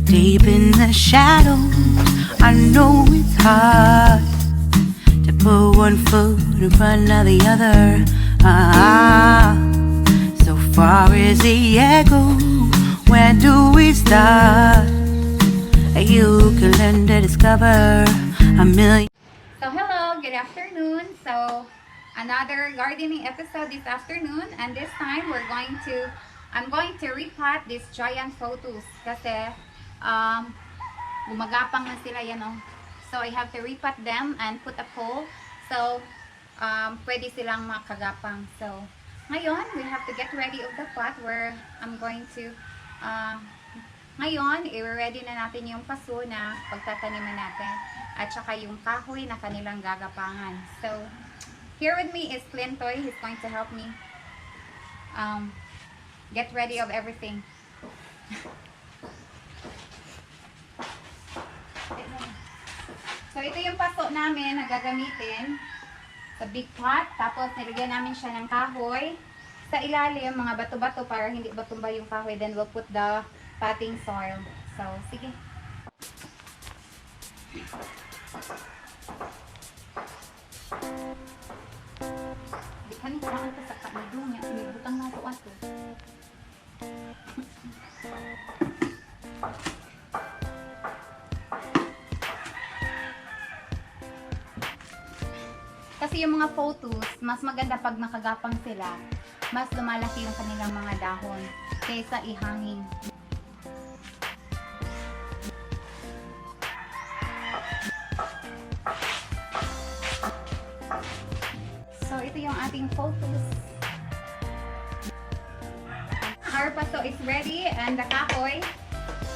Deep in the shadows, I know it's hard to put one foot in front of the other. So far is the echo, where do we start? You can learn to discover a million. So hello, good afternoon. So another gardening episode this afternoon, and this time I'm going to repot this giant pothos kasi gumagapang na sila yan oh. So I have to repot them and put a pole so pwede silang makagapang. So ngayon we have to get ready of the pot where I'm going to ngayon, i-ready na natin yung paso na pagtataniman natin at saka yung kahoy na kanilang gagapangan. So, here with me is Clintoy. He's going to help me get ready of everything. So, ito yung paso namin na gagamitin sa big pot. Tapos, nilagyan namin siya ng kahoy. Sa ilalim, mga bato-bato para hindi batumba yung kahoy. Then, we'll put the potting soil. So, sige. Di ka nito saan ka sa kamidong niya. Butang na ito ato. Kasi yung mga photos, mas maganda pag nakagapang sila. Mas lumalaki yung kanilang mga dahon kaysa ihangin. So, ito yung ating photos. Our paso is ready and the kahoy.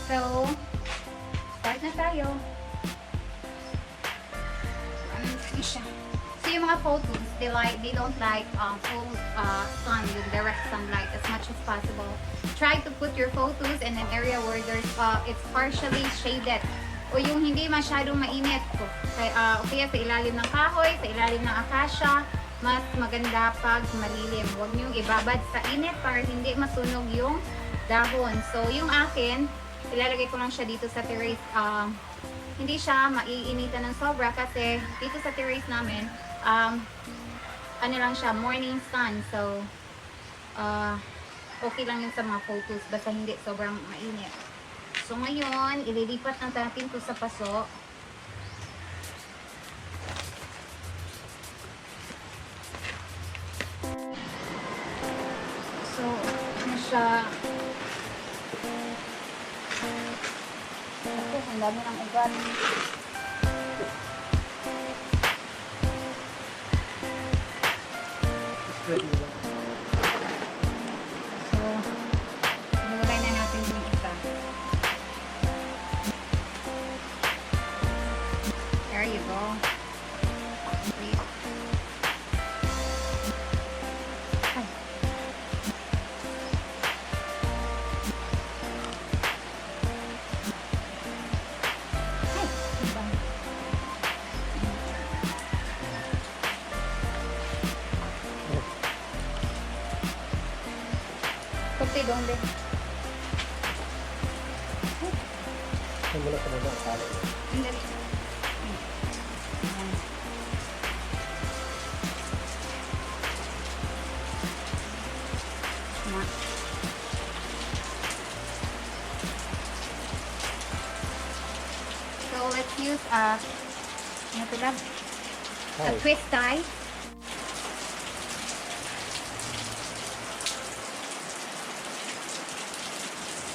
So, start na tayo. Ready siya. So, yung mga photos, they don't like full sun, yung direct sunlight as much as possible. Try to put your photos in an area where there's it's partially shaded o yung hindi masyadong mainit. Kaya sa ilalim ng kahoy, sa ilalim ng acacia, mas maganda pag malilim. Huwag niyong ibabad sa init para hindi masunog yung dahon. So, yung akin, ilalagay ko lang siya dito sa terrace. Hindi siya maiinitan ng sobra kasi dito sa terrace namin, ano lang siya, morning sun. So, okay lang yun sa mga photos basta hindi sobrang mainit. So, ngayon, ililipat na natin ito sa paso. So, ano siya? Ako, ang dami ng ugat. So, nilagay na natin yung isa. There you go. Kunti doon din. Ang mula sa baba ang talo. Hindi. So let's use a twist tie.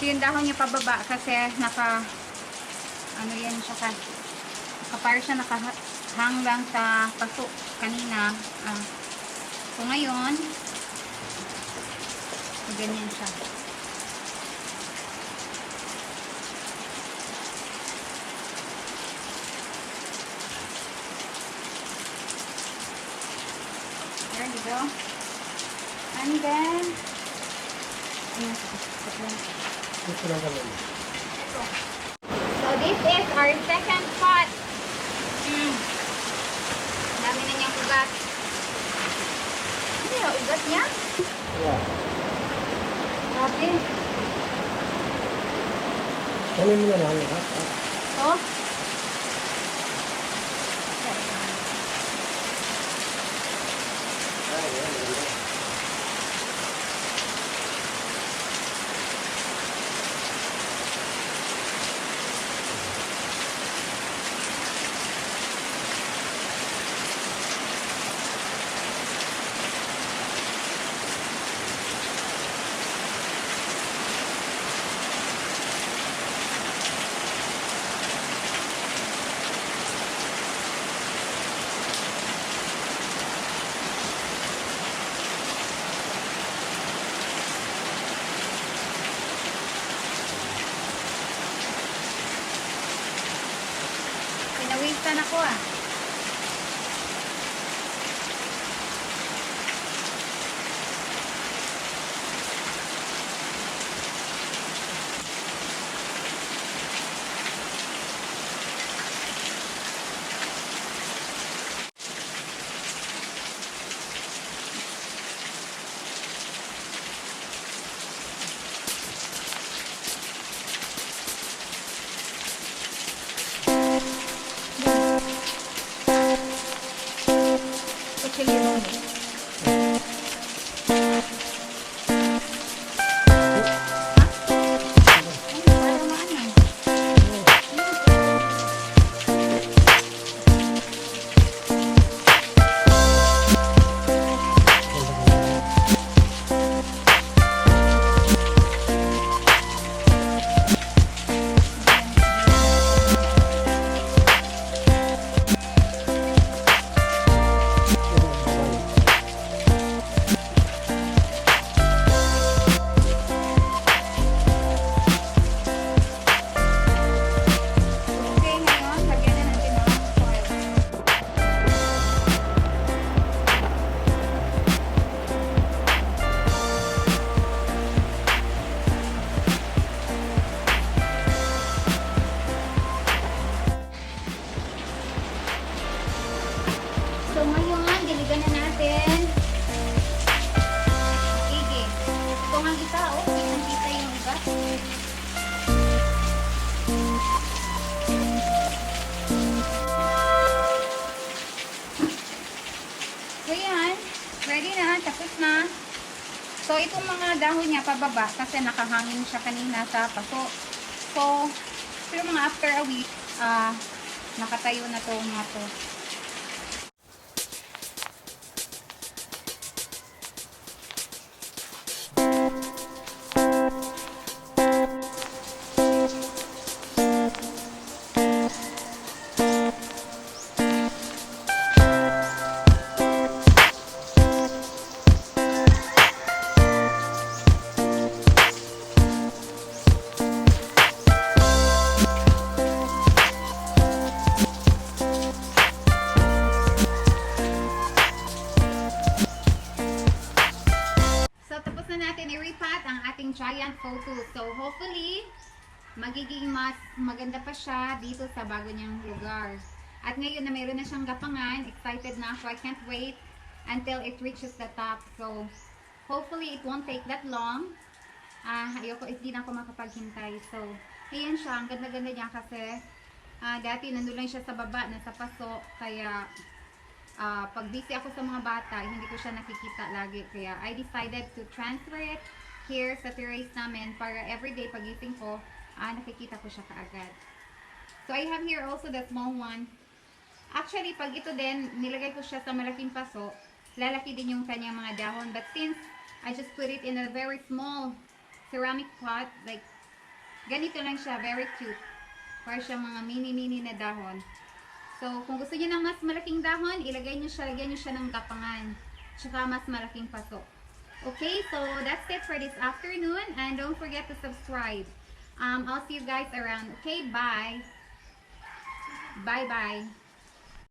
So yung dahon niya pababa kasi ano yan siya para siya nakahang lang sa paso kanina. So ngayon, ganyan siya. There you go. And then, so this is our second pot. Dami na niyang ugat. Ano yung ugat niya? Yeah. Grabe. Ano mo na mahal ha? So, pinawisan ako ah. Actually, okay, ngayon, lagyan na natin ng oil. So ngayon, diligan na natin. Sige. Ito ang isa, oh. Kita yung iba. So yan, ready na, tapos na. So itong mga dahon niya pababa kasi nakahangin siya kanina sa paso. So, pero mga after a week, nakatayo na to mga to. So, tapos na natin i-repot ang ating Giant Pothos. So, hopefully, magiging mas maganda pa siya dito sa bago niyang lugar. At ngayon na mayroon na siyang gapangan, excited na ako. I can't wait until it reaches the top. So, hopefully, it won't take that long. Ayoko, hindi na ako makapaghintay. So, ayan siya. Ang ganda-ganda niya kasi dati nandun lang siya sa baba, nasa paso. Kaya, pag busy ako sa mga bata, hindi ko siya nakikita lagi. Kaya I decided to transfer it here sa terrace namin para everyday pagising ko, nakikita ko siya kaagad. So I have here also the small one. Actually, pag ito din, nilagay ko siya sa malaking paso, lalaki din yung kanyang mga dahon. But since I just put it in a very small ceramic pot, like ganito lang siya, very cute. Para siya mga mini-mini na dahon. So, kung gusto niyo ng mas malaking dahon, lagyan niyo siya ng kapangan. Tsaka mas malaking paso. Okay, so that's it for this afternoon. And don't forget to subscribe. I'll see you guys around. Okay, bye. Bye-bye.